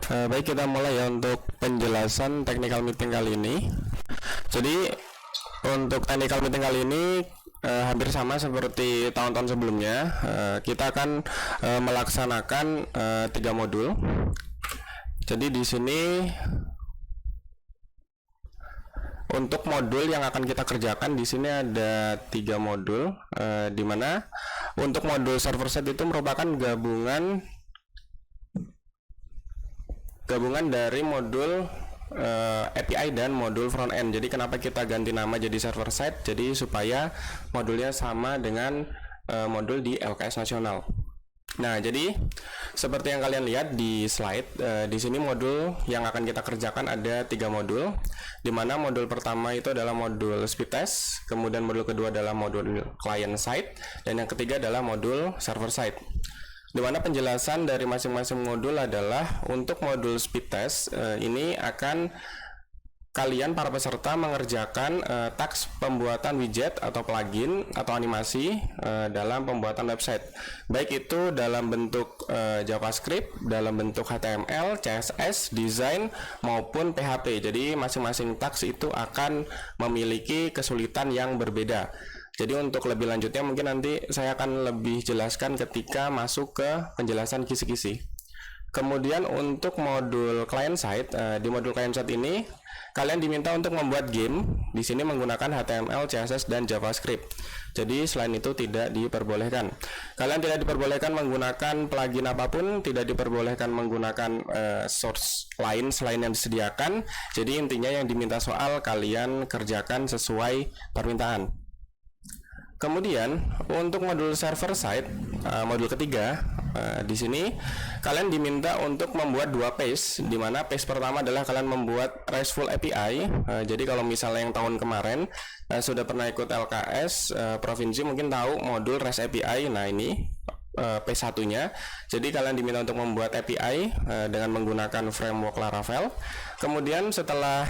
Baik, kita mulai ya untuk penjelasan technical meeting kali ini. Jadi untuk technical meeting kali ini hampir sama seperti tahun-tahun sebelumnya. Kita akan melaksanakan 3 modul. Jadi di sini untuk modul yang akan kita kerjakan di sini ada 3 modul, di mana untuk modul server side itu merupakan gabungan dari modul API dan modul front end. Jadi kenapa kita ganti nama jadi server side? Jadi supaya modulnya sama dengan modul di LKS nasional. Nah, jadi seperti yang kalian lihat di slide, di sini modul yang akan kita kerjakan ada 3 modul, di mana modul pertama itu adalah modul speed test, kemudian modul kedua adalah modul client side, dan yang ketiga adalah modul server side. Di mana penjelasan dari masing-masing modul adalah untuk modul speed test ini akan kalian para peserta mengerjakan taks pembuatan widget atau plugin atau animasi dalam pembuatan website, baik itu dalam bentuk JavaScript, dalam bentuk HTML, CSS, desain maupun PHP. Jadi masing-masing taks itu akan memiliki kesulitan yang berbeda. Jadi untuk lebih lanjutnya mungkin nanti saya akan lebih jelaskan ketika masuk ke penjelasan kisi-kisi. Kemudian untuk modul client side, di modul client side ini kalian diminta untuk membuat game. Di sini menggunakan HTML, CSS, dan JavaScript. Jadi selain itu tidak diperbolehkan. Kalian tidak diperbolehkan menggunakan plugin apapun, tidak diperbolehkan menggunakan source lain selain yang disediakan. Jadi intinya yang diminta soal kalian kerjakan sesuai permintaan. Kemudian untuk modul server side, modul ketiga, di sini kalian diminta untuk membuat 2 page, di mana page pertama adalah kalian membuat RESTful API. Jadi kalau misalnya yang tahun kemarin sudah pernah ikut LKS provinsi mungkin tahu modul REST API. Nah ini P1-nya. Jadi kalian diminta untuk membuat API dengan menggunakan framework Laravel. Kemudian setelah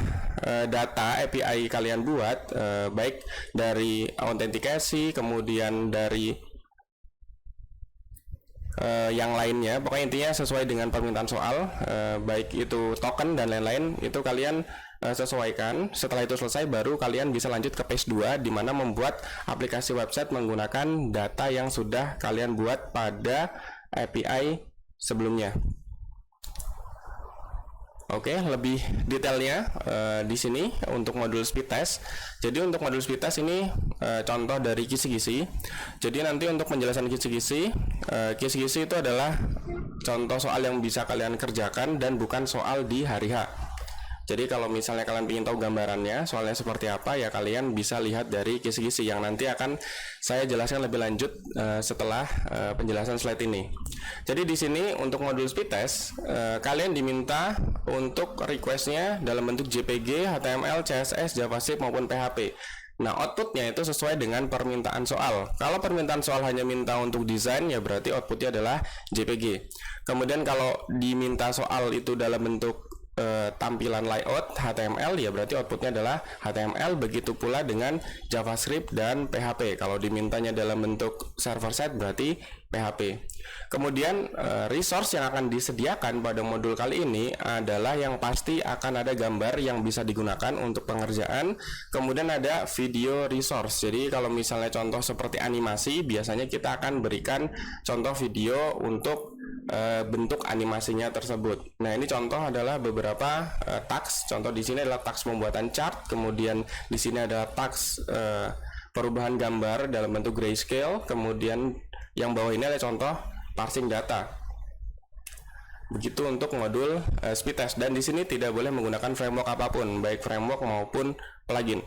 data API kalian buat, baik dari autentikasi, kemudian dari yang lainnya, pokoknya intinya sesuai dengan permintaan soal, baik itu token dan lain-lain, itu kalian sesuaikan. Setelah itu selesai, baru kalian bisa lanjut ke page 2, di mana membuat aplikasi website menggunakan data yang sudah kalian buat pada API sebelumnya. Oke, lebih detailnya di sini untuk modul speed test. Jadi untuk modul speed test ini contoh dari kisi-kisi. Jadi nanti untuk penjelasan kisi-kisi, kisi-kisi itu adalah contoh soal yang bisa kalian kerjakan dan bukan soal di hari H. Jadi kalau misalnya kalian ingin tahu gambarannya, soalnya seperti apa, ya kalian bisa lihat dari kisi-kisi yang nanti akan saya jelaskan lebih lanjut setelah penjelasan slide ini. Jadi di sini untuk modul speed test, kalian diminta untuk requestnya dalam bentuk JPG, HTML, CSS, JavaScript maupun PHP. Nah, outputnya itu sesuai dengan permintaan soal. Kalau permintaan soal hanya minta untuk desain, ya berarti outputnya adalah JPG. Kemudian kalau diminta soal itu dalam bentuk tampilan layout HTML, ya berarti outputnya adalah HTML. Begitu pula dengan JavaScript dan PHP. Kalau dimintanya dalam bentuk server side berarti PHP. Kemudian resource yang akan disediakan pada modul kali ini adalah yang pasti akan ada gambar yang bisa digunakan untuk pengerjaan. Kemudian ada video resource. Jadi kalau misalnya contoh seperti animasi, biasanya kita akan berikan contoh video untuk bentuk animasinya tersebut. Nah, ini contoh adalah beberapa taks. Contoh di sini adalah taks pembuatan chart, kemudian di sini adalah taks perubahan gambar dalam bentuk grayscale, kemudian yang bawah ini adalah contoh parsing data. Begitu untuk modul speed test, dan di sini tidak boleh menggunakan framework apapun, baik framework maupun plugin.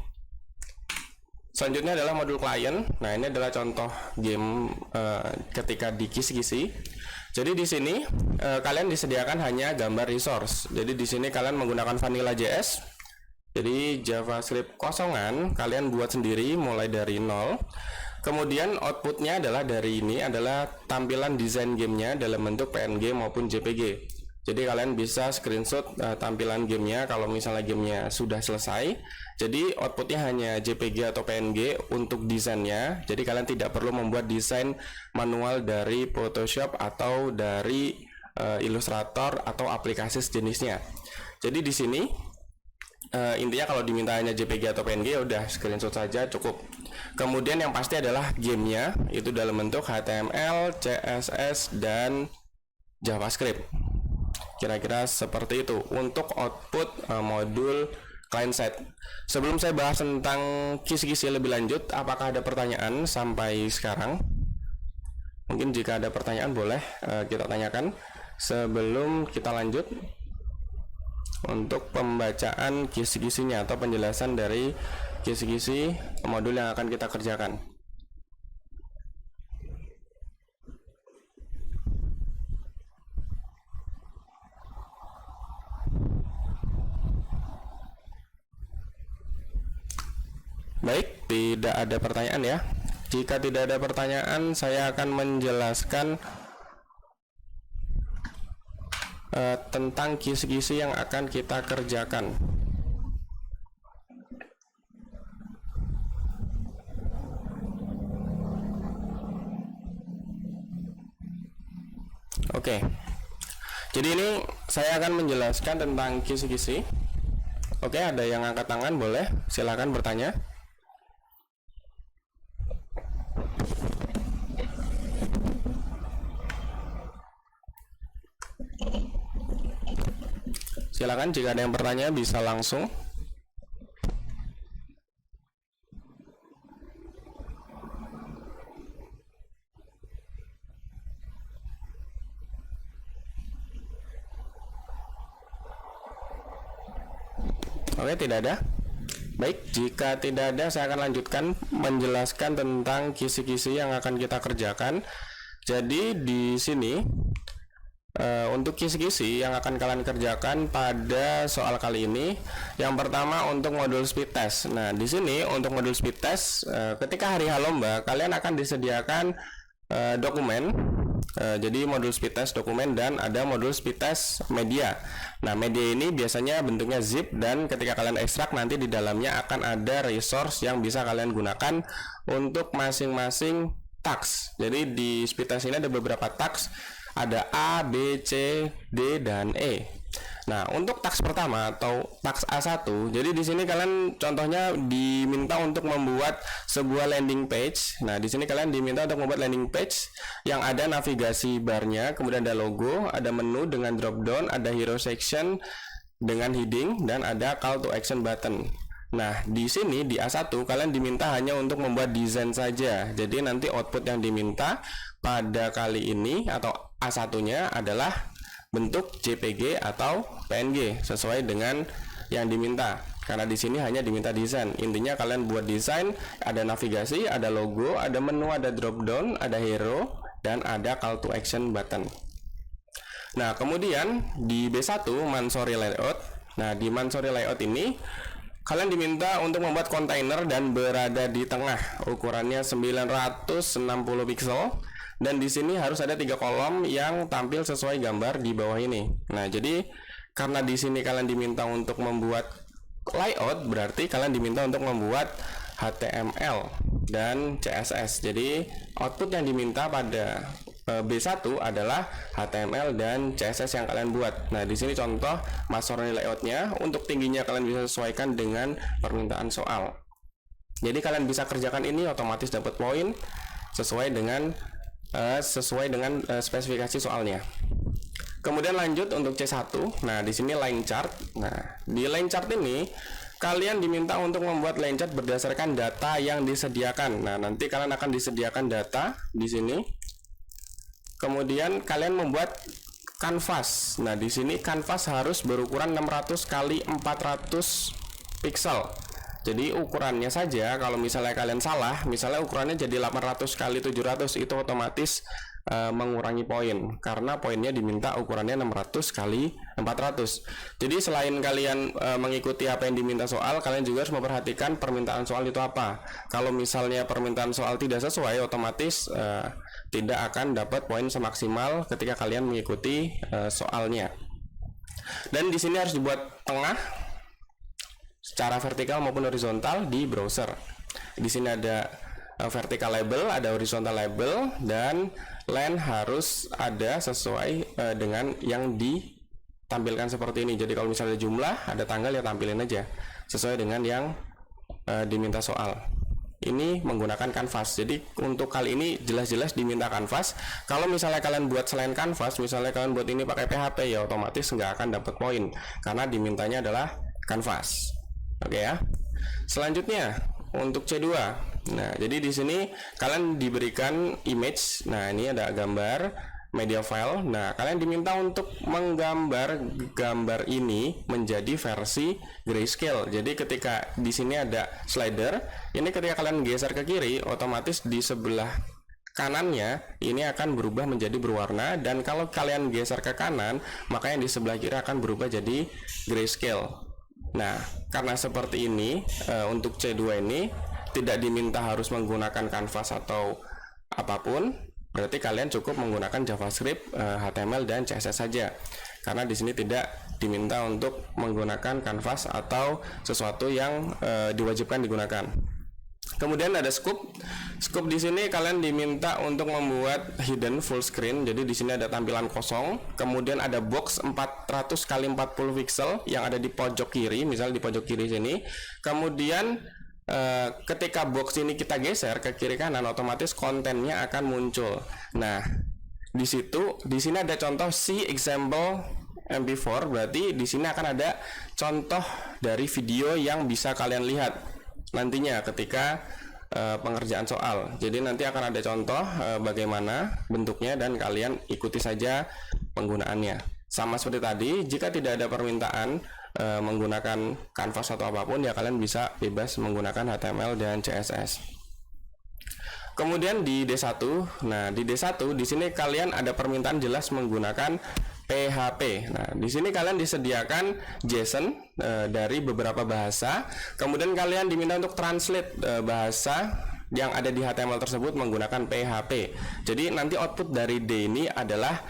Selanjutnya adalah modul client. Nah, ini adalah contoh game ketika di kisi-kisi. Jadi di sini kalian disediakan hanya gambar resource. Jadi di sini kalian menggunakan Vanilla.js. Jadi JavaScript kosongan kalian buat sendiri mulai dari 0. Kemudian outputnya adalah dari ini adalah tampilan desain gamenya dalam bentuk PNG maupun JPG. Jadi kalian bisa screenshot tampilan gamenya kalau misalnya gamenya sudah selesai. Jadi outputnya hanya JPG atau PNG untuk desainnya. Jadi kalian tidak perlu membuat desain manual dari Photoshop atau dari Illustrator atau aplikasi sejenisnya. Jadi di sini intinya kalau diminta hanya JPG atau PNG ya udah screenshot saja cukup. Kemudian yang pasti adalah gamenya itu dalam bentuk HTML, CSS, dan JavaScript. Kira-kira seperti itu untuk output modul client side. Sebelum saya bahas tentang kisi-kisi lebih lanjut, apakah ada pertanyaan sampai sekarang? Mungkin jika ada pertanyaan boleh kita tanyakan sebelum kita lanjut untuk pembacaan kisi-kisinya atau penjelasan dari kisi-kisi modul yang akan kita kerjakan. Baik, tidak ada pertanyaan ya. Jika tidak ada pertanyaan, saya akan menjelaskan tentang kisi-kisi yang akan kita kerjakan. Oke. Jadi ini saya akan menjelaskan tentang kisi-kisi. Oke, ada yang angkat tangan, boleh silakan bertanya. Silakan jika ada yang bertanya bisa langsung. Oke, tidak ada. Baik, jika tidak ada saya akan lanjutkan menjelaskan tentang kisi-kisi yang akan kita kerjakan. Jadi di sini untuk kisi-kisi yang akan kalian kerjakan pada soal kali ini, yang pertama untuk modul speed test. Nah, di sini untuk modul speed test, ketika hari H lomba, kalian akan disediakan dokumen. Jadi modul speed test dokumen dan ada modul speed test media. Nah, media ini biasanya bentuknya zip dan ketika kalian ekstrak nanti di dalamnya akan ada resource yang bisa kalian gunakan untuk masing-masing task. Jadi di speed test ini ada beberapa task. Ada A, B, C, D, dan E. Nah, untuk task pertama atau task A1, jadi di sini kalian contohnya diminta untuk membuat sebuah landing page. Nah, di sini kalian diminta untuk membuat landing page yang ada navigasi barnya, kemudian ada logo, ada menu dengan drop down, ada hero section dengan heading, dan ada call to action button. Nah, di sini di A1 kalian diminta hanya untuk membuat desain saja. Jadi nanti output yang diminta pada kali ini atau A1-nya adalah bentuk JPG atau PNG sesuai dengan yang diminta. Karena di sini hanya diminta desain. Intinya kalian buat desain, ada navigasi, ada logo, ada menu, ada drop down, ada hero, dan ada call to action button. Nah, kemudian di B1 Mansory layout. Nah, di Mansory layout ini kalian diminta untuk membuat kontainer dan berada di tengah. Ukurannya 960 pixel. Dan di sini harus ada 3 kolom yang tampil sesuai gambar di bawah ini. Nah, jadi karena di sini kalian diminta untuk membuat layout, berarti kalian diminta untuk membuat HTML dan CSS. Jadi output yang diminta pada B1 adalah HTML dan CSS yang kalian buat. Nah, di sini contoh Mansory layoutnya. Untuk tingginya kalian bisa sesuaikan dengan permintaan soal. Jadi kalian bisa kerjakan ini otomatis dapat poin sesuai dengan spesifikasi soalnya. Kemudian lanjut untuk C1. Nah, di sini line chart. Nah, di line chart ini kalian diminta untuk membuat line chart berdasarkan data yang disediakan. Nah, nanti kalian akan disediakan data di sini. Kemudian kalian membuat kanvas. Nah, di sini kanvas harus berukuran 600 kali 400 pixel. Jadi ukurannya saja kalau misalnya kalian salah, misalnya ukurannya jadi 800 kali 700, itu otomatis mengurangi poin karena poinnya diminta ukurannya 600 kali 400. Jadi selain kalian mengikuti apa yang diminta soal, kalian juga harus memperhatikan permintaan soal itu apa. Kalau misalnya permintaan soal tidak sesuai, otomatis tidak akan dapat poin semaksimal ketika kalian mengikuti soalnya. Dan di sini harus dibuat tengah secara vertikal maupun horizontal di browser. Di sini ada vertical label, ada horizontal label, dan len harus ada sesuai dengan yang ditampilkan seperti ini. Jadi kalau misalnya jumlah, ada tanggal, ya tampilin aja sesuai dengan yang diminta soal. Ini menggunakan kanvas. Jadi untuk kali ini jelas-jelas diminta kanvas. Kalau misalnya kalian buat selain kanvas, misalnya kalian buat ini pakai PHP, ya otomatis nggak akan dapat poin karena dimintanya adalah kanvas. Oke ya. Selanjutnya untuk C2. Nah, jadi di sini kalian diberikan image. Nah, ini ada gambar, media file. Nah, kalian diminta untuk menggambar gambar ini menjadi versi grayscale. Jadi ketika di sini ada slider, ini ketika kalian geser ke kiri, otomatis di sebelah kanannya ini akan berubah menjadi berwarna, dan kalau kalian geser ke kanan, maka yang di sebelah kiri akan berubah jadi grayscale. Nah, karena seperti ini, untuk C2 ini tidak diminta harus menggunakan kanvas atau apapun, berarti kalian cukup menggunakan JavaScript, HTML dan CSS saja. Karena di sini tidak diminta untuk menggunakan kanvas atau sesuatu yang diwajibkan digunakan. Kemudian ada scope. Scope di sini kalian diminta untuk membuat hidden full screen. Jadi di sini ada tampilan kosong. Kemudian ada box 400 x 40 pixel yang ada di pojok kiri, misalnya di pojok kiri sini. Kemudian ketika box ini kita geser ke kiri kanan, otomatis kontennya akan muncul. Nah, di sini ada contoh C example MP4, berarti di sini akan ada contoh dari video yang bisa kalian lihat nantinya ketika pengerjaan soal. Jadi nanti akan ada contoh bagaimana bentuknya dan kalian ikuti saja penggunaannya. Sama seperti tadi, jika tidak ada permintaan menggunakan kanvas atau apapun, ya kalian bisa bebas menggunakan HTML dan CSS. Kemudian di D1, nah di D1 di sini kalian ada permintaan jelas menggunakan PHP. Nah, di sini kalian disediakan JSON dari beberapa bahasa. Kemudian kalian diminta untuk translate bahasa yang ada di HTML tersebut menggunakan PHP. Jadi nanti output dari D ini adalah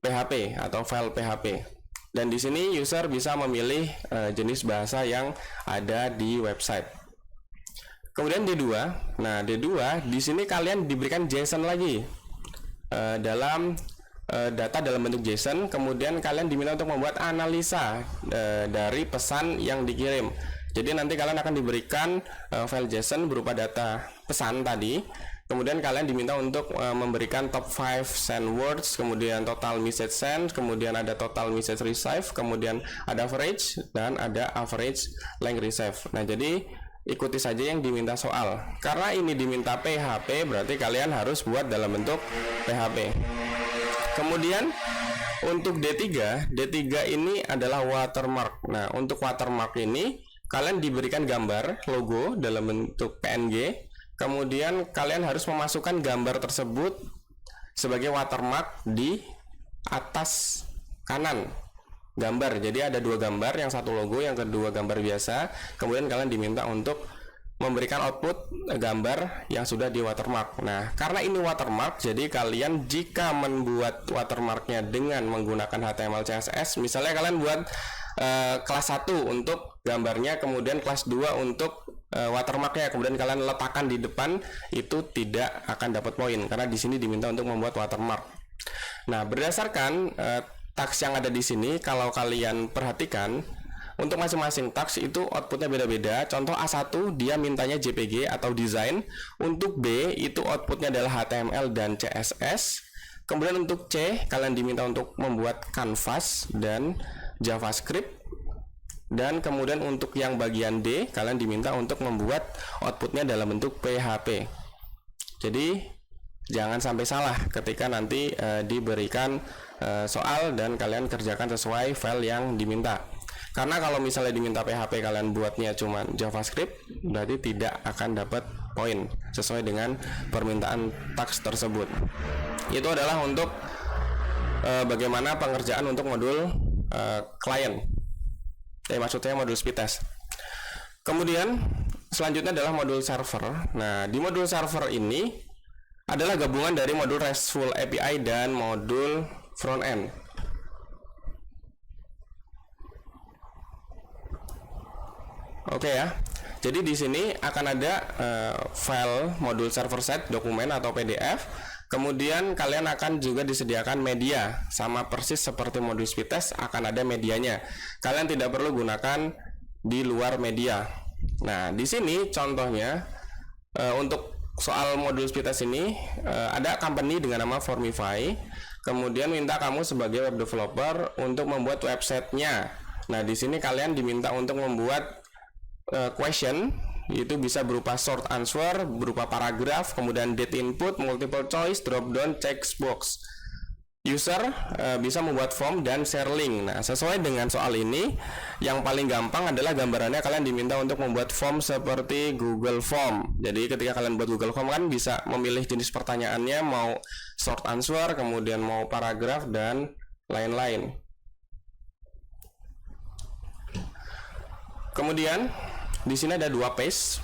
PHP atau file PHP. Dan di sini user bisa memilih jenis bahasa yang ada di website. Kemudian D2. Nah, D2 di sini kalian diberikan JSON lagi dalam data dalam bentuk JSON. Kemudian kalian diminta untuk membuat analisa dari pesan yang dikirim. Jadi nanti kalian akan diberikan file JSON berupa data pesan tadi. Kemudian kalian diminta untuk memberikan top 5 send words, kemudian total message send, kemudian ada total message receive, kemudian ada average dan ada average length receive. Nah, jadi ikuti saja yang diminta soal. Karena ini diminta PHP, berarti kalian harus buat dalam bentuk PHP. Kemudian untuk D3 ini adalah watermark. Nah, untuk watermark ini kalian diberikan gambar logo dalam bentuk PNG. Kemudian kalian harus memasukkan gambar tersebut sebagai watermark di atas kanan gambar. Jadi ada dua gambar, yang satu logo, yang kedua gambar biasa. Kemudian kalian diminta untuk memberikan output gambar yang sudah di watermark. Nah, karena ini watermark, jadi kalian jika membuat watermarknya dengan menggunakan HTML CSS, misalnya kalian buat kelas 1 untuk gambarnya, kemudian kelas 2 untuk watermarknya, kemudian kalian letakkan di depan, itu tidak akan dapat poin karena di sini diminta untuk membuat watermark. Nah, berdasarkan tags yang ada di sini, kalau kalian perhatikan, untuk masing-masing tags itu outputnya beda-beda. Contoh A1 dia mintanya JPG atau desain. Untuk B itu outputnya adalah HTML dan CSS. Kemudian untuk C kalian diminta untuk membuat kanvas dan JavaScript. Dan kemudian untuk yang bagian D kalian diminta untuk membuat outputnya dalam bentuk PHP. Jadi jangan sampai salah ketika nanti diberikan soal dan kalian kerjakan sesuai file yang diminta. Karena kalau misalnya diminta PHP kalian buatnya cuma JavaScript, berarti tidak akan dapat poin sesuai dengan permintaan tags tersebut. Itu adalah untuk bagaimana pengerjaan untuk modul klien. Maksudnya modul speed test. Kemudian selanjutnya adalah modul server. Nah, di modul server ini adalah gabungan dari modul RESTful API dan modul front end. Oke ya. Jadi di sini akan ada file modul server set dokumen atau PDF. Kemudian kalian akan juga disediakan media, sama persis seperti modul speed test akan ada medianya. Kalian tidak perlu gunakan di luar media. Nah, di sini contohnya untuk soal modul speed test ini ada company dengan nama Formify. Kemudian minta kamu sebagai web developer untuk membuat websitenya. Nah, di sini kalian diminta untuk membuat question, itu bisa berupa short answer, berupa paragraf, kemudian date input, multiple choice, drop down, text box. User bisa membuat form dan share link. Nah, sesuai dengan soal ini, yang paling gampang adalah gambarannya kalian diminta untuk membuat form seperti Google Form. Jadi ketika kalian buat Google Form kan bisa memilih jenis pertanyaannya, mau short answer, kemudian mau paragraf dan lain-lain. Kemudian di sini ada dua page.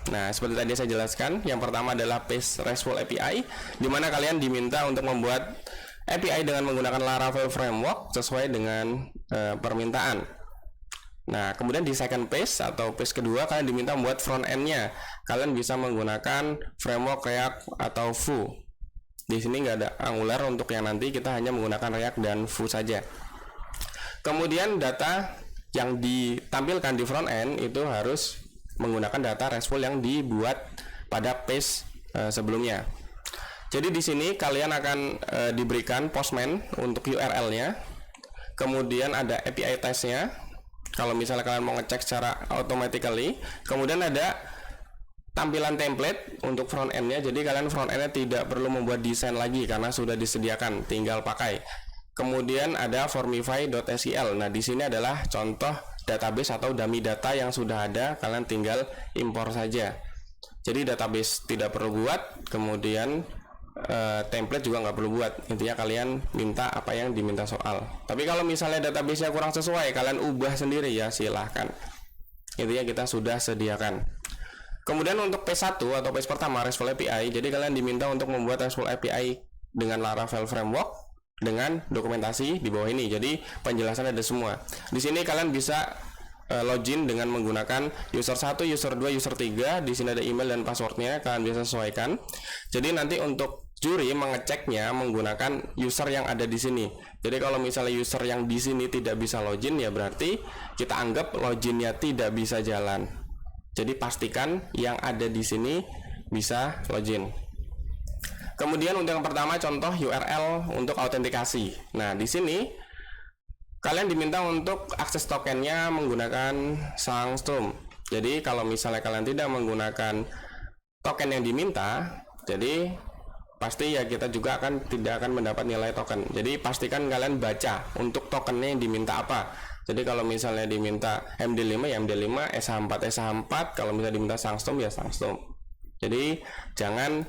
Nah, seperti tadi saya jelaskan, yang pertama adalah page RESTful API, di mana kalian diminta untuk membuat API dengan menggunakan Laravel Framework sesuai dengan permintaan. Nah, kemudian di second page atau page kedua, kalian diminta membuat front end-nya. Kalian bisa menggunakan framework React atau Vue. Di sini nggak ada Angular, untuk yang nanti kita hanya menggunakan React dan Vue saja. Kemudian data yang ditampilkan di front end itu harus menggunakan data RESTful yang dibuat pada page sebelumnya. Jadi di sini kalian akan diberikan Postman untuk URL-nya. Kemudian ada API test-nya. Kalau misalnya kalian mau ngecek secara automatically. Kemudian ada tampilan template untuk front end-nya. Jadi kalian front end-nya tidak perlu membuat desain lagi karena sudah disediakan, tinggal pakai. Kemudian ada formify.sql. Nah, di sini adalah contoh database atau dummy data yang sudah ada, kalian tinggal impor saja. Jadi database tidak perlu buat, kemudian template juga nggak perlu buat. Intinya kalian minta apa yang diminta soal. Tapi kalau misalnya database-nya kurang sesuai, kalian ubah sendiri ya, silahkan. Intinya kita sudah sediakan. Kemudian untuk P1 atau page pertama RESTful API, jadi kalian diminta untuk membuat RESTful API dengan Laravel Framework dengan dokumentasi di bawah ini. Jadi penjelasan ada semua. Di sini kalian bisa login dengan menggunakan user 1, user 2, user 3. Di sini ada email dan passwordnya, kalian bisa sesuaikan. Jadi nanti untuk juri mengeceknya menggunakan user yang ada di sini. Jadi kalau misalnya user yang di sini tidak bisa login, ya berarti kita anggap loginnya tidak bisa jalan. Jadi pastikan yang ada di sini bisa login. Kemudian untuk yang pertama contoh URL untuk autentikasi. Nah, di sini kalian diminta untuk akses tokennya menggunakan Sangstorm. Jadi kalau misalnya kalian tidak menggunakan token yang diminta, jadi pasti ya kita juga tidak akan mendapat nilai token. Jadi pastikan kalian baca untuk tokennya yang diminta apa. Jadi kalau misalnya diminta MD5 ya MD5, SH4 SH4, kalau misalnya diminta Sangstorm ya Sangstorm. Jadi jangan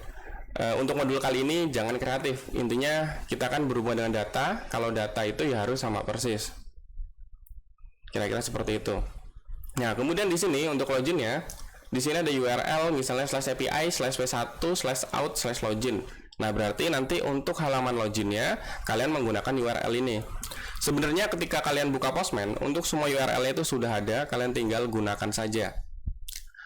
untuk modul kali ini jangan kreatif. Intinya kita kan berhubungan dengan data. Kalau data itu ya harus sama persis. Kira-kira seperti itu. Nah, kemudian di sini untuk loginnya, di sini ada URL misalnya /API/v1/out/login. Nah, berarti nanti untuk halaman loginnya kalian menggunakan URL ini. Sebenarnya ketika kalian buka Postman, untuk semua URL itu sudah ada, kalian tinggal gunakan saja.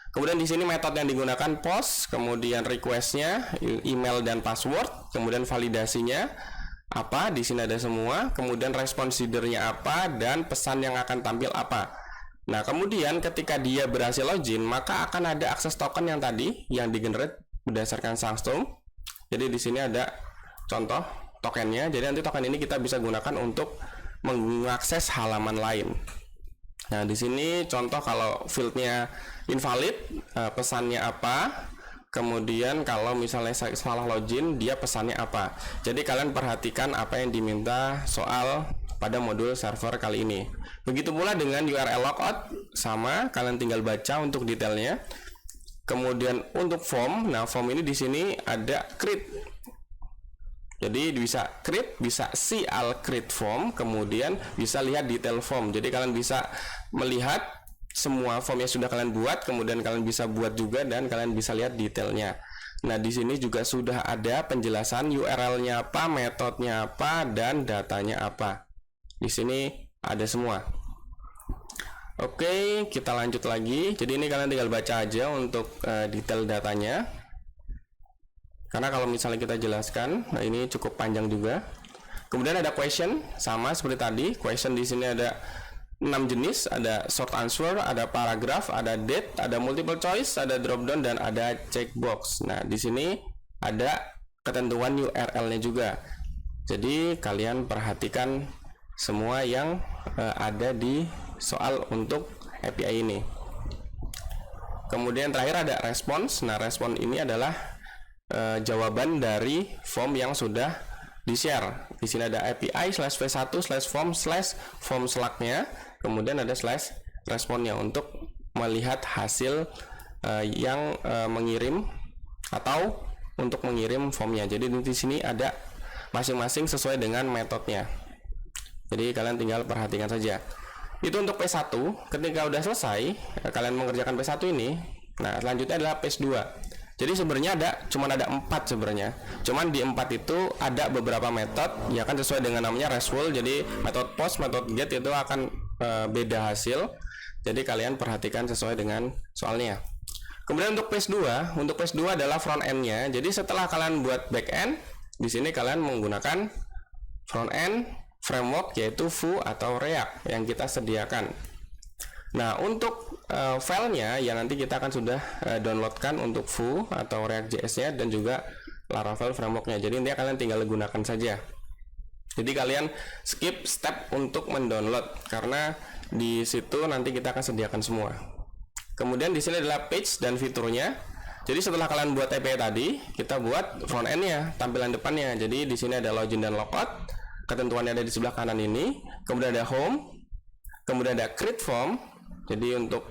Kemudian di sini metode yang digunakan post, kemudian requestnya, email dan password, kemudian validasinya apa, di sini ada semua, kemudian response header-nya apa, dan pesan yang akan tampil apa. Nah, kemudian ketika dia berhasil login, maka akan ada akses token yang tadi yang digenerate berdasarkan Sangstorm. Jadi di sini ada contoh tokennya. Jadi nanti token ini kita bisa gunakan untuk mengakses halaman lain. Nah, di sini contoh kalau fieldnya invalid, pesannya apa, kemudian kalau misalnya salah login, dia pesannya apa. Jadi kalian perhatikan apa yang diminta soal pada modul server kali ini. Begitu pula dengan URL logout, sama, kalian tinggal baca untuk detailnya. Kemudian untuk form, nah form ini di sini ada create. Jadi bisa create, bisa see all create form, kemudian bisa lihat detail form. Jadi kalian bisa melihat semua form yang sudah kalian buat, kemudian kalian bisa buat juga dan kalian bisa lihat detailnya. Nah, di sini juga sudah ada penjelasan URL-nya apa, metodenya apa, dan datanya apa. Di sini ada semua. Oke, kita lanjut lagi. Jadi ini kalian tinggal baca aja untuk detail datanya. Karena kalau misalnya kita jelaskan, nah ini cukup panjang juga. Kemudian ada question, sama seperti tadi. Question di sini ada 6 jenis, ada short answer, ada paragraph, ada date, ada multiple choice, ada drop down, dan ada checkbox. Nah, di sini ada ketentuan URL-nya juga. Jadi kalian perhatikan semua yang ada di soal untuk API ini. Kemudian terakhir ada response. Nah, respon ini adalah jawaban dari form yang sudah di-share. Di sini ada API/v1/form/form slug-nya, kemudian ada /responnya untuk melihat hasil yang mengirim atau untuk mengirim formnya. Jadi di sini ada masing-masing sesuai dengan metodenya. Jadi kalian tinggal perhatikan saja. Itu untuk P1. Ketika udah selesai, kalian mengerjakan P1 ini. Nah, selanjutnya adalah P2. Jadi sebenarnya cuma ada 4 sebenarnya. Cuman di 4 itu ada beberapa metode ya kan sesuai dengan namanya RESTful. Jadi metode post, metode get itu akan beda hasil. Jadi kalian perhatikan sesuai dengan soalnya. Kemudian untuk P2 adalah front end-nya. Jadi setelah kalian buat back end, di sini kalian menggunakan front end framework yaitu Vue atau React yang kita sediakan. Nah, untuk filenya ya nanti kita akan sudah downloadkan untuk Vue atau React.js-nya dan juga Laravel framework-nya. Jadi intinya kalian tinggal gunakan saja. Jadi kalian skip step untuk mendownload karena di situ nanti kita akan sediakan semua. Kemudian di sini adalah page dan fiturnya. Jadi setelah kalian buat API tadi, kita buat front end-nya, tampilan depannya. Jadi di sini ada login dan logout. Ketentuannya ada di sebelah kanan ini. Kemudian ada home. Kemudian ada create form. Jadi untuk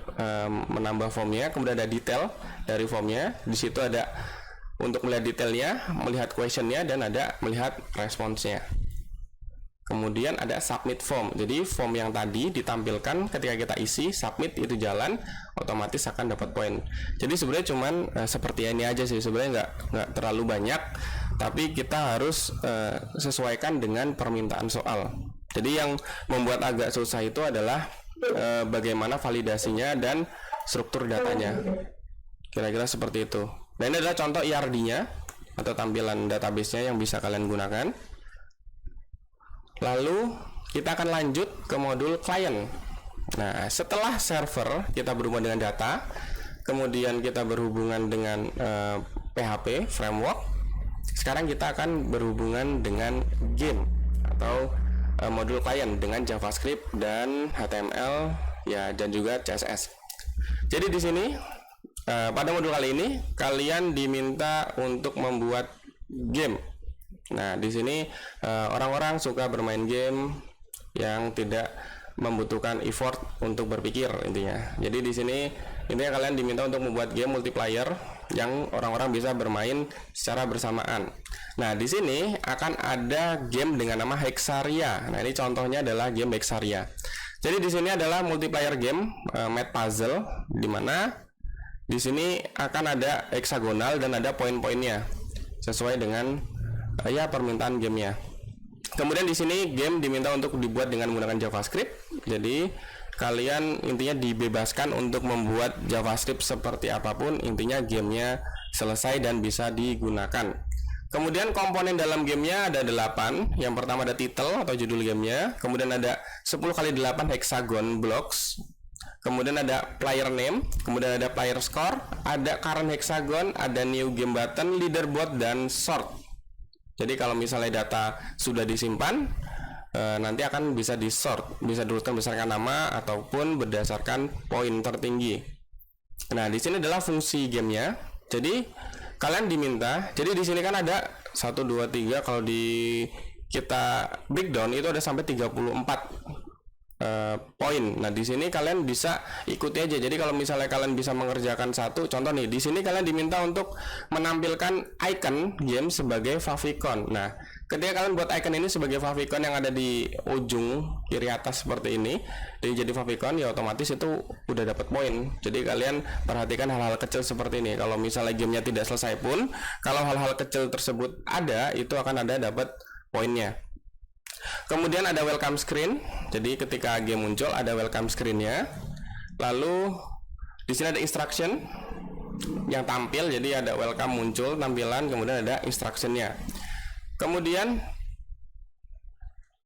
menambah formnya. Kemudian ada detail dari formnya. Di situ ada untuk melihat detailnya, melihat questionnya, dan ada melihat responsnya. Kemudian ada submit form. Jadi form yang tadi ditampilkan ketika kita isi, submit itu jalan, otomatis akan dapat poin. Jadi sebenarnya cuman seperti ini aja sih. Sebenarnya nggak terlalu banyak, tapi kita harus sesuaikan dengan permintaan soal. Jadi yang membuat agak susah itu adalah bagaimana validasinya dan struktur datanya. Kira-kira seperti itu. Nah, ini adalah contoh IRD-nya atau tampilan database-nya yang bisa kalian gunakan. Lalu kita akan lanjut ke modul client. Nah, setelah server kita berhubungan dengan data, kemudian kita berhubungan dengan PHP framework. Sekarang kita akan berhubungan dengan game atau modul client dengan JavaScript dan HTML ya dan juga CSS. Jadi di sini pada modul kali ini kalian diminta untuk membuat game. Nah, di sini orang-orang suka bermain game yang tidak membutuhkan effort untuk berpikir intinya. Jadi di sini intinya kalian diminta untuk membuat game multiplayer yang orang-orang bisa bermain secara bersamaan. Nah, di sini akan ada game dengan nama Hexaria. Nah, ini contohnya adalah game Hexaria. Jadi di sini adalah multiplayer game map puzzle di mana di sini akan ada heksagonal dan ada poin-poinnya sesuai dengan ya permintaan gamenya. Kemudian di sini game diminta untuk dibuat dengan menggunakan JavaScript. Jadi kalian intinya dibebaskan untuk membuat JavaScript seperti apapun. Intinya gamenya selesai dan bisa digunakan. Kemudian komponen dalam gamenya ada 8. Yang pertama ada title atau judul gamenya. Kemudian ada 10x8 hexagon blocks. Kemudian ada player name. Kemudian ada player score. Ada current hexagon. Ada new game button, leaderboard, dan sort. Jadi kalau misalnya data sudah disimpan, nanti akan bisa di-sort, bisa diurutkan berdasarkan nama ataupun berdasarkan poin tertinggi. Nah, di sini adalah fungsi gamenya. Jadi kalian diminta, jadi di sini kan ada 1, 2, 3. Kalau di kita breakdown itu ada sampai 34 poin. Nah, di sini kalian bisa ikuti aja. Jadi kalau misalnya kalian bisa mengerjakan satu, contoh nih, di sini kalian diminta untuk menampilkan icon game sebagai favicon. Nah, ketika kalian buat icon ini sebagai favicon yang ada di ujung kiri atas seperti ini, jadi favicon ya otomatis itu udah dapat poin. Jadi kalian perhatikan hal-hal kecil seperti ini. Kalau misalnya gamenya tidak selesai pun, kalau hal-hal kecil tersebut ada, itu akan ada dapat poinnya. Kemudian ada welcome screen. Jadi ketika game muncul ada welcome screen-nya. Lalu di sini ada instruction. yang tampil. Jadi ada welcome muncul tampilan, kemudian ada instructionnya. Kemudian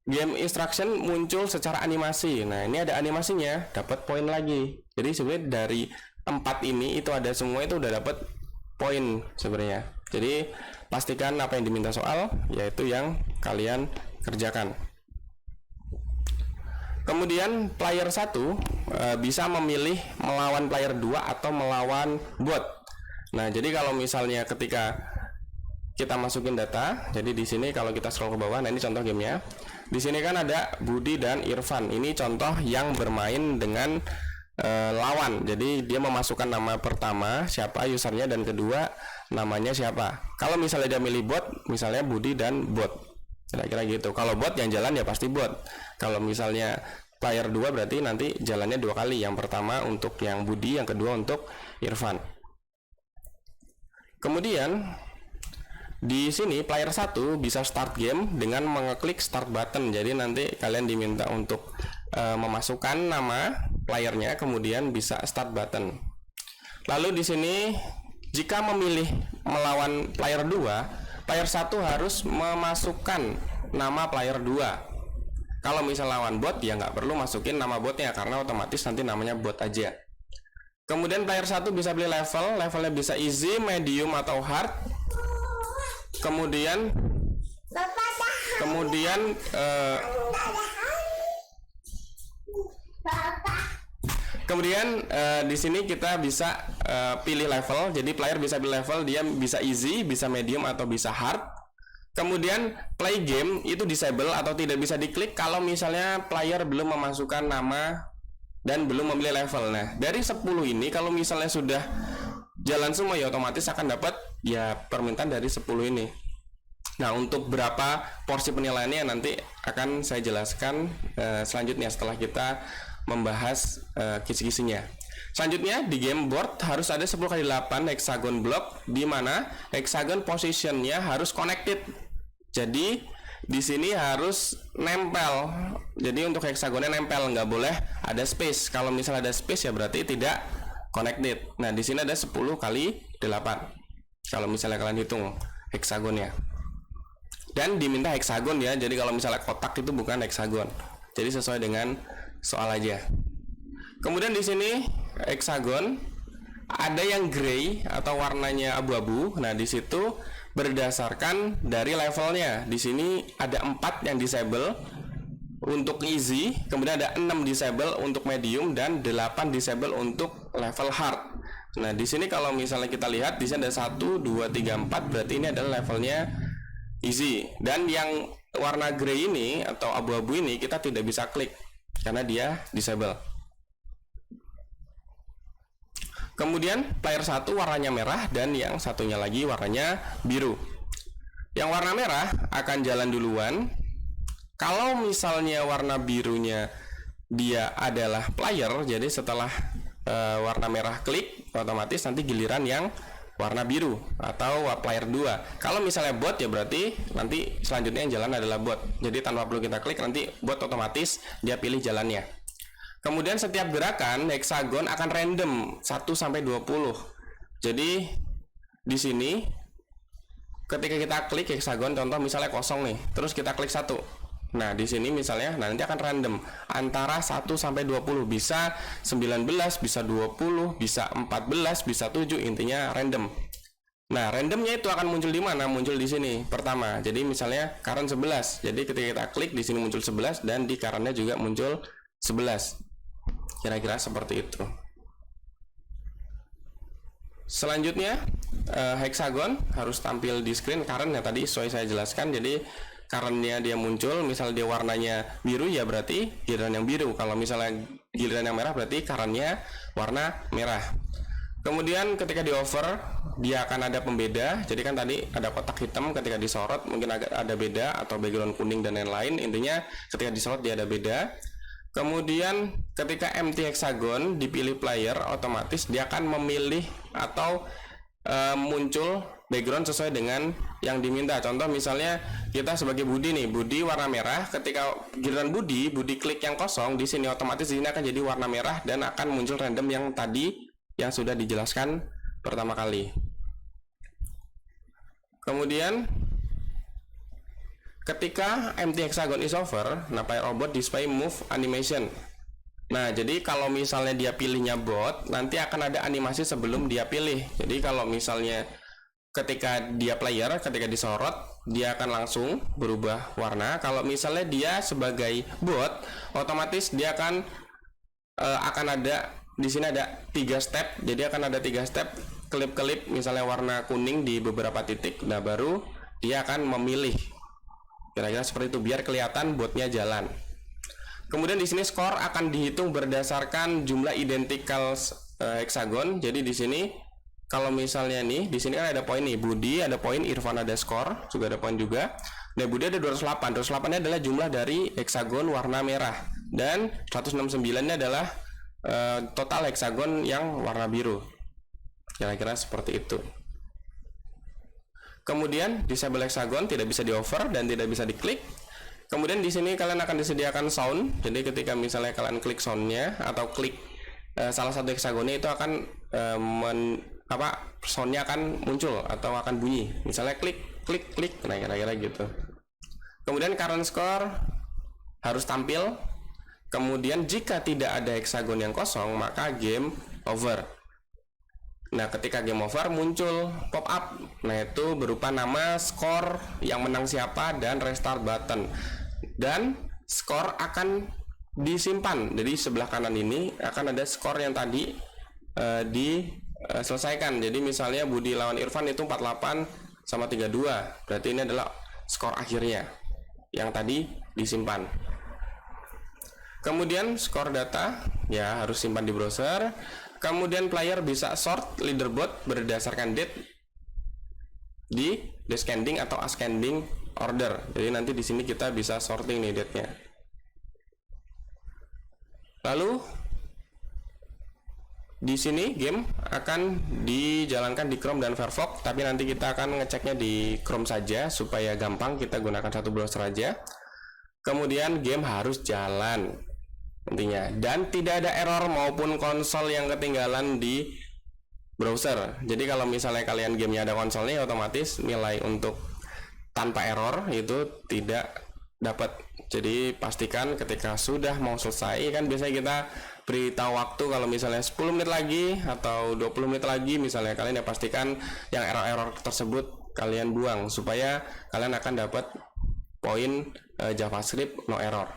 game instruction muncul secara animasi. Nah, ini ada animasinya, dapat poin lagi. Jadi sebenarnya dari 4 ini itu ada semua, itu udah dapat poin sebenarnya. Jadi pastikan apa yang diminta soal yaitu yang kalian kerjakan. Kemudian player 1 bisa memilih melawan player 2 atau melawan bot. Nah, jadi kalau misalnya ketika kita masukin data, jadi di sini kalau kita scroll ke bawah, nah ini contoh gamenya. Di sini kan ada Budi dan Irfan. Ini contoh yang bermain dengan lawan. Jadi dia memasukkan nama pertama siapa usernya dan kedua namanya siapa. Kalau misalnya dia milih bot, misalnya Budi dan bot, kira-kira gitu. Kalau bot yang jalan ya pasti bot. Kalau misalnya player 2 berarti nanti jalannya 2 kali. Yang pertama untuk yang Budi, yang kedua untuk Irfan. Kemudian di sini player 1 bisa start game dengan mengeklik start button. Jadi nanti kalian diminta untuk memasukkan nama playernya, kemudian bisa start button. Lalu di sini jika memilih melawan player 2, player 1 harus memasukkan nama player 2. Kalau misal lawan bot ya nggak perlu masukin nama botnya karena otomatis nanti namanya bot aja. Kemudian player 1 bisa pilih level, levelnya bisa easy, medium atau hard. Kemudian di sini kita bisa pilih level. Jadi player bisa pilih level, dia bisa easy, bisa medium atau bisa hard. Kemudian play game itu disable atau tidak bisa diklik kalau misalnya player belum memasukkan nama dan belum memilih level. Nah, dari 10 ini kalau misalnya sudah jalan semua ya otomatis akan dapat ya permintaan dari 10 ini. Nah, untuk berapa porsi penilaiannya nanti akan saya jelaskan selanjutnya setelah kita membahas kisi-kisinya. Selanjutnya di game board harus ada 10x8 hexagon block di mana hexagon positionnya harus connected. Jadi di sini harus nempel. Jadi untuk hexagonnya nempel, nggak boleh ada space. Kalau misalnya ada space ya berarti tidak connected. Nah, di sini ada 10x8. Kalau misalnya kalian hitung hexagonnya. Dan diminta hexagon ya. Jadi kalau misalnya kotak itu bukan hexagon. Jadi sesuai dengan soal aja. Kemudian di sini hexagon ada yang gray atau warnanya abu-abu. Nah, di situ berdasarkan dari levelnya. Di sini ada 4 yang disable untuk easy, kemudian ada 6 disable untuk medium dan 8 disable untuk level hard. Nah, di sini kalau misalnya kita lihat di sini ada 1 2 3 4, berarti ini adalah levelnya easy. Dan yang warna gray ini atau abu-abu ini kita tidak bisa klik karena dia disable. Kemudian player 1 warnanya merah dan yang satunya lagi warnanya biru. Yang warna merah akan jalan duluan. Kalau misalnya warna birunya dia adalah player, jadi setelah warna merah klik, otomatis nanti giliran yang warna biru atau player 2. Kalau misalnya bot ya berarti nanti selanjutnya yang jalan adalah bot. Jadi tanpa perlu kita klik nanti bot otomatis dia pilih jalannya. Kemudian setiap gerakan hexagon akan random 1 sampai 20. Jadi di sini ketika kita klik hexagon, contoh misalnya kosong nih, terus kita klik 1. Nah, di sini misalnya nanti akan random antara 1 sampai 20, bisa 19, bisa 20, bisa 14, bisa 7, intinya random. Nah, randomnya itu akan muncul di mana? Muncul di sini pertama. Jadi misalnya current 11. Jadi ketika kita klik di sini muncul 11 dan di currentnya juga muncul 11. Kira-kira seperti itu. Selanjutnya hexagon harus tampil di screen current yang tadi saya jelaskan. Jadi currentnya dia muncul, misalnya dia warnanya biru ya berarti giliran yang biru. Kalau misalnya giliran yang merah berarti currentnya warna merah. Kemudian ketika di over dia akan ada pembeda. Jadi kan tadi ada kotak hitam, ketika disorot mungkin agak ada beda atau background kuning dan lain-lain. Intinya ketika disorot dia ada beda. Kemudian ketika empty hexagon dipilih player, otomatis dia akan memilih atau muncul background sesuai dengan yang diminta. Contoh misalnya kita sebagai Budi nih, Budi warna merah. Ketika giliran Budi klik yang kosong, di sini otomatis di sini akan jadi warna merah dan akan muncul random yang tadi yang sudah dijelaskan pertama kali. Kemudian ketika empty hexagon is over, nah player robot display move animation. Nah, jadi kalau misalnya dia pilihnya bot, nanti akan ada animasi sebelum dia pilih. Jadi kalau misalnya ketika dia player, ketika disorot, dia akan langsung berubah warna. Kalau misalnya dia sebagai bot, otomatis dia akan ada di sini ada 3 step. Jadi akan ada 3 step kelip-kelip misalnya warna kuning di beberapa titik. Nah, baru dia akan memilih. Kira-kira seperti itu biar kelihatan botnya jalan. Kemudian di sini skor akan dihitung berdasarkan jumlah identical hexagon. Jadi di sini kalau misalnya nih, di sini kan ada poin nih, Budi ada poin, Irfan ada skor, juga ada poin juga. Nah, Budi ada 208. 208-nya adalah jumlah dari hexagon warna merah dan 169-nya adalah total hexagon yang warna biru. Kira-kira seperti itu. Kemudian disable hexagon tidak bisa di over dan tidak bisa diklik. Kemudian di sini kalian akan disediakan sound. Jadi ketika misalnya kalian klik soundnya atau klik salah satu hexagonnya, itu akan soundnya akan muncul atau akan bunyi. Misalnya klik klik klik. Nah, kira-kira gitu. Kemudian current score harus tampil. Kemudian jika tidak ada hexagon yang kosong, maka game over. Nah, ketika game over muncul pop up. Nah, itu berupa nama, skor, yang menang siapa, dan restart button. Dan skor akan disimpan. Jadi sebelah kanan ini akan ada skor yang tadi diselesaikan. Jadi misalnya Budi lawan Irfan itu 48 sama 32. Berarti ini adalah skor akhirnya yang tadi disimpan. Kemudian skor data ya harus simpan di browser. Kemudian player bisa sort leaderboard berdasarkan date di descending atau ascending order. Jadi nanti di sini kita bisa sorting nih date-nya. Lalu di sini game akan dijalankan di Chrome dan Firefox, tapi nanti kita akan ngeceknya di Chrome saja supaya gampang, kita gunakan satu browser aja. Kemudian game harus jalan intinya, dan tidak ada error maupun konsol yang ketinggalan di browser. Jadi kalau misalnya kalian gamenya ada konsolnya, otomatis nilai untuk tanpa error itu tidak dapat. Jadi pastikan ketika sudah mau selesai, kan biasanya kita beritahu waktu kalau misalnya 10 menit lagi atau 20 menit lagi misalnya, kalian ya pastikan yang error-error tersebut kalian buang supaya kalian akan dapat poin JavaScript no error.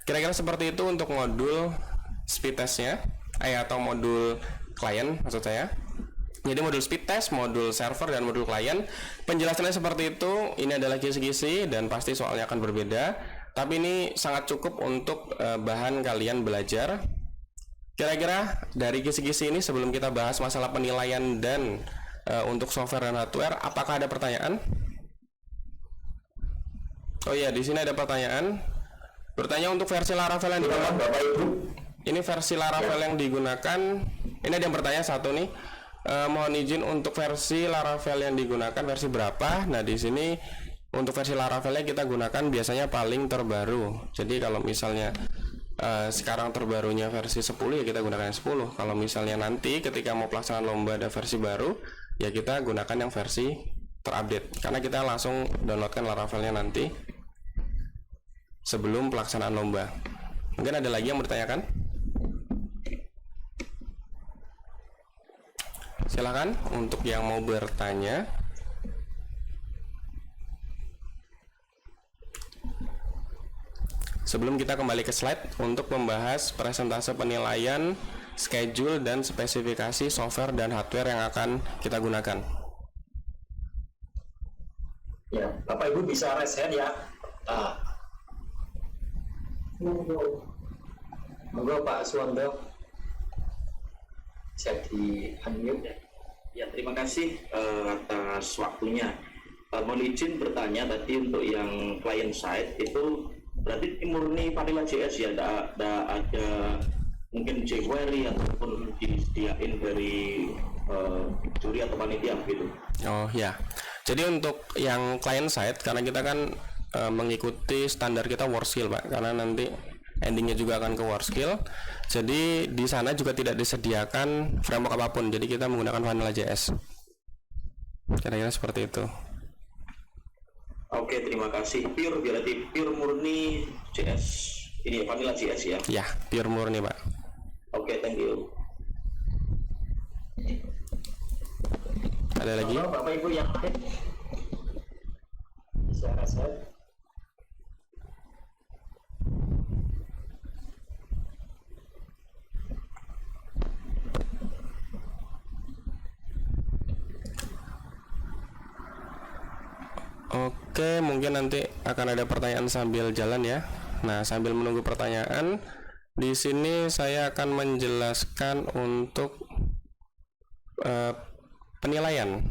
Kira-kira seperti itu untuk modul speed testnya, atau modul klien maksud saya. Jadi modul speed test, modul server, dan modul klien. Penjelasannya seperti itu. Ini adalah kisi-kisi dan pasti soalnya akan berbeda. Tapi ini sangat cukup untuk bahan kalian belajar. Kira-kira dari kisi-kisi ini sebelum kita bahas masalah penilaian dan untuk software dan hardware, apakah ada pertanyaan? Oh iya, di sini ada pertanyaan. Bertanya untuk versi Laravel yang digunakan. Ini versi Laravel yang digunakan. Ini ada yang bertanya satu nih. Mohon izin untuk versi Laravel yang digunakan versi berapa? Nah, di sini untuk versi Laravelnya kita gunakan biasanya paling terbaru. Jadi kalau misalnya sekarang terbarunya versi 10, ya kita gunakan yang 10. Kalau misalnya nanti ketika mau pelaksanaan lomba ada versi baru, ya kita gunakan yang versi terupdate. Karena kita langsung downloadkan Laravelnya nanti sebelum pelaksanaan lomba. Mungkin ada lagi yang bertanyakan? Silakan untuk yang mau bertanya. Sebelum kita kembali ke slide untuk membahas presentase penilaian, schedule, dan spesifikasi software dan hardware yang akan kita gunakan. Ya, Bapak Ibu bisa raise hand ya. Monggo Pak Suwando, bisa di unmute ya. Ya, terima kasih atas waktunya. Mohon izin bertanya tadi untuk yang client side itu berarti murni Vanilla JS ya, ada mungkin jQuery ataupun disediain dari juri atau panitia gitu. Oh ya, jadi untuk yang client side, karena kita kan mengikuti standar kita WordSkill Pak, karena nanti endingnya juga akan ke work skill. Jadi di sana juga tidak disediakan framework apapun, jadi kita menggunakan Vanilla.js. Kira-kira seperti itu. Oke, terima kasih. Berarti pure murni JS. Ini Vanilla.js ya? Ya, pure murni, Pak. Oke, thank you. Ada lagi? Monggo Bapak Ibu yang lain bisa reset. Oke, mungkin nanti akan ada pertanyaan sambil jalan ya. Nah, sambil menunggu pertanyaan, di sini saya akan menjelaskan untuk penilaian.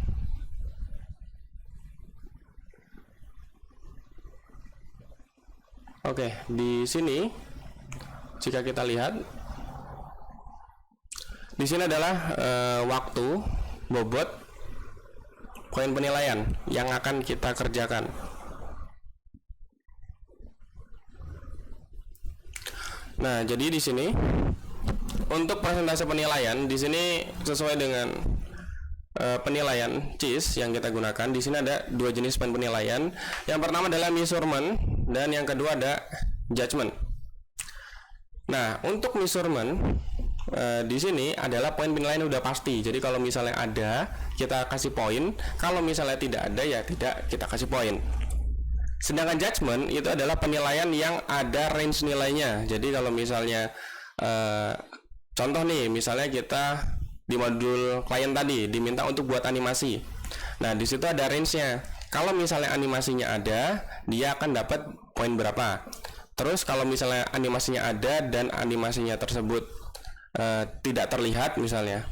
Oke, di sini jika kita lihat, di sini adalah waktu, bobot, poin penilaian yang akan kita kerjakan. Nah, jadi di sini untuk persentase penilaian di sini sesuai dengan penilaian CIS yang kita gunakan. Di sini ada dua jenis poin penilaian. Yang pertama adalah measurement dan yang kedua ada judgment. Nah, untuk measurement di sini adalah poin penilaian udah pasti. Jadi kalau misalnya ada, kita kasih poin. Kalau misalnya tidak ada, ya tidak kita kasih poin. Sedangkan judgment itu adalah penilaian yang ada range nilainya. Jadi kalau misalnya contoh nih, misalnya kita di modul klien tadi diminta untuk buat animasi. Nah, di situ ada range-nya. Kalau misalnya animasinya ada, dia akan dapat poin berapa. Terus kalau misalnya animasinya ada dan animasinya tersebut tidak terlihat misalnya,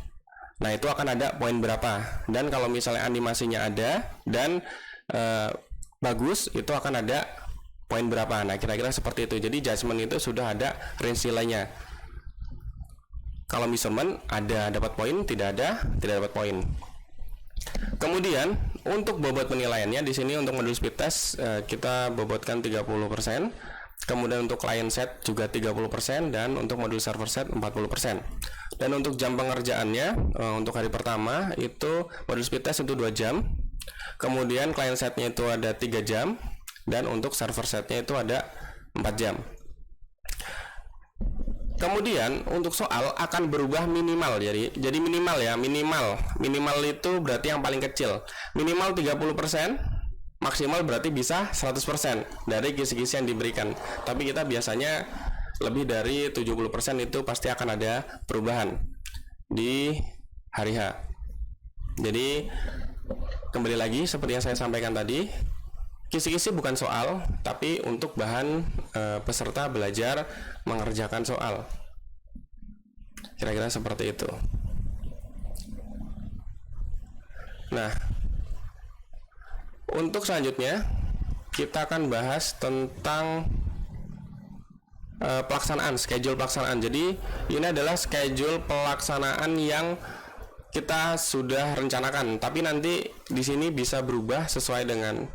nah itu akan ada poin berapa. Dan kalau misalnya animasinya ada dan bagus, itu akan ada poin berapa. Nah, kira-kira seperti itu. Jadi judgment itu sudah ada range nilainya. Kalau measurement ada dapat poin, tidak ada tidak dapat poin. Kemudian untuk bobot penilaiannya di sini untuk modul speed test kita bobotkan 30%. Kemudian untuk client set juga 30% dan untuk modul server set 40%. Dan untuk jam pengerjaannya untuk hari pertama itu modul speed test itu 2 jam. Kemudian client setnya itu ada 3 jam dan untuk server setnya itu ada 4 jam. Kemudian untuk soal akan berubah minimal, jadi minimal ya, minimal itu berarti yang paling kecil. Minimal 30%, maksimal berarti bisa 100% dari kisi-kisi yang diberikan. Tapi kita biasanya lebih dari 70% itu pasti akan ada perubahan di hari H. Jadi kembali lagi seperti yang saya sampaikan tadi, kisi-kisi bukan soal, tapi untuk bahan peserta belajar mengerjakan soal. Kira-kira seperti itu. Nah, untuk selanjutnya kita akan bahas tentang pelaksanaan, schedule pelaksanaan. Jadi ini adalah schedule pelaksanaan yang kita sudah rencanakan, tapi nanti di sini bisa berubah sesuai dengan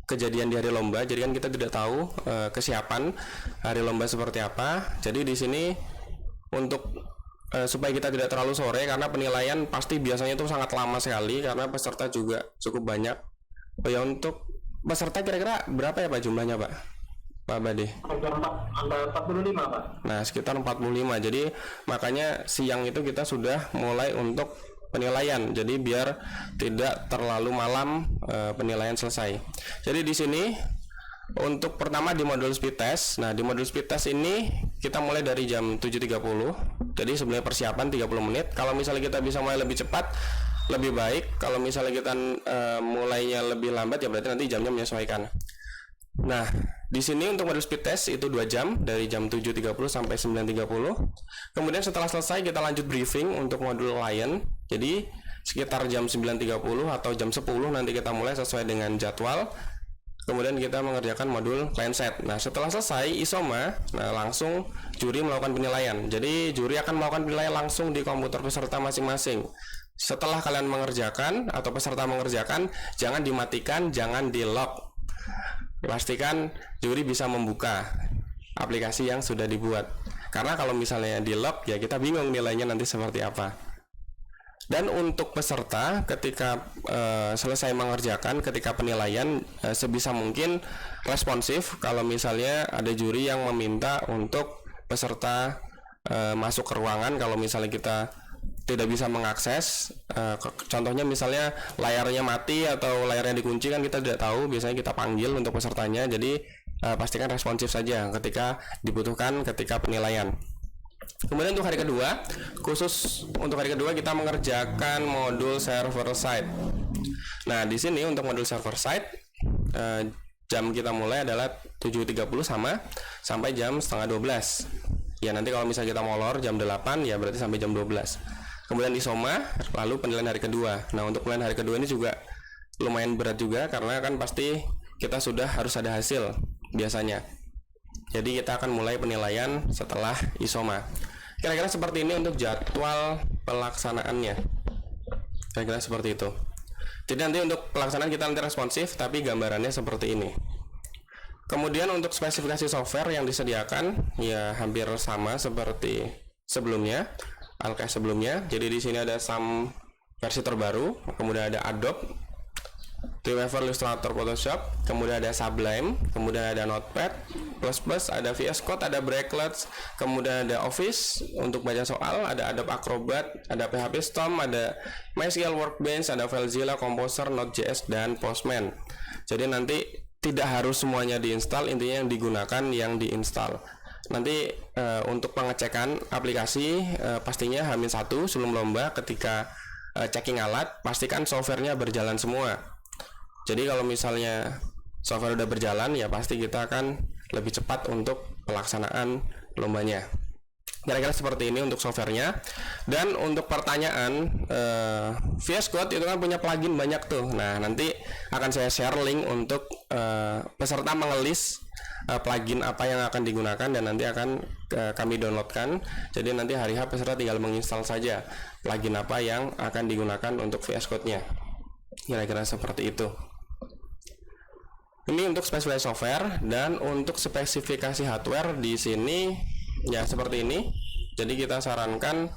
kejadian di hari lomba. Jadi kan kita tidak tahu kesiapan hari lomba seperti apa. Jadi di sini untuk supaya kita tidak terlalu sore, karena penilaian pasti biasanya itu sangat lama sekali karena peserta juga cukup banyak. Oh ya, untuk peserta kira-kira berapa ya Pak jumlahnya Pak? Pak Bade? Ada 45 Pak. Nah, sekitar 45. Jadi makanya siang itu kita sudah mulai untuk penilaian. Jadi biar tidak terlalu malam penilaian selesai. Jadi di sini untuk pertama di modul speed test. Nah, di modul speed test ini kita mulai dari jam 7.30. Jadi sebenarnya persiapan 30 menit. Kalau misalnya kita bisa mulai lebih cepat, lebih baik. Kalau misalnya kita mulainya lebih lambat, ya berarti nanti jamnya menyesuaikan. Nah, di sini untuk modul speed test itu 2 jam, dari jam 7.30 sampai 9.30. Kemudian setelah selesai kita lanjut briefing untuk modul client. Jadi sekitar jam 9.30 atau jam 10 nanti kita mulai sesuai dengan jadwal. Kemudian kita mengerjakan modul client set. Nah, setelah selesai ISOMA, nah langsung juri melakukan penilaian. Jadi juri akan melakukan penilaian langsung di komputer peserta masing-masing. Setelah kalian mengerjakan atau peserta mengerjakan, jangan dimatikan, jangan di lock. pastikan juri bisa membuka aplikasi yang sudah dibuat. Karena kalau misalnya di lock ya kita bingung nilainya nanti seperti apa. Dan untuk peserta ketika selesai mengerjakan, ketika penilaian sebisa mungkin responsif. Kalau misalnya ada juri yang meminta untuk peserta masuk ke ruangan, kalau misalnya kita tidak bisa mengakses, contohnya misalnya layarnya mati atau layarnya dikunci kan kita tidak tahu, biasanya kita panggil untuk pesertanya. Jadi pastikan responsif saja ketika dibutuhkan ketika penilaian. Kemudian untuk hari kedua, khusus untuk hari kedua kita mengerjakan modul server side. Nah, di sini untuk modul server side jam kita mulai adalah 7.30 sampai jam setengah 12. Ya, nanti kalau misalnya kita molor jam 8 ya berarti sampai jam 12. Kemudian isoma, lalu penilaian hari kedua. Nah, untuk penilaian hari kedua ini juga lumayan berat juga karena kan pasti kita sudah harus ada hasil biasanya. Jadi kita akan mulai penilaian setelah isoma. Kira-kira seperti ini untuk jadwal pelaksanaannya. Kira-kira seperti itu. Jadi nanti untuk pelaksanaan kita nanti responsif, tapi gambarannya seperti ini. Kemudian untuk spesifikasi software yang disediakan ya hampir sama seperti sebelumnya, Alkes sebelumnya. Jadi di sini ada SAM versi terbaru, kemudian ada Adobe, Dreamweaver, Illustrator, Photoshop, kemudian ada Sublime, kemudian ada Notepad++, ada VS Code, ada Brakelets, kemudian ada Office untuk baca soal, ada Adobe Acrobat, ada PHP Storm, ada MySQL Workbench, ada FileZilla, Composer, Node.js, dan Postman. Jadi nanti tidak harus semuanya diinstal, intinya yang digunakan yang diinstal. Nanti untuk pengecekan aplikasi pastinya H-1 sebelum lomba ketika checking alat, pastikan softwarenya berjalan semua. Jadi kalau misalnya software udah berjalan ya pasti kita akan lebih cepat untuk pelaksanaan lombanya. Kira-kira seperti ini untuk softwarenya. Dan untuk pertanyaan VS Code itu kan punya plugin banyak tuh. Nah, nanti akan saya share link untuk peserta mengelis plugin apa yang akan digunakan dan nanti akan kami downloadkan. Jadi nanti hari H peserta tinggal menginstal saja plugin apa yang akan digunakan untuk VS Code-nya. Kira-kira seperti itu. Ini untuk spesifikasi software. Dan untuk spesifikasi hardware di sini ya seperti ini. Jadi kita sarankan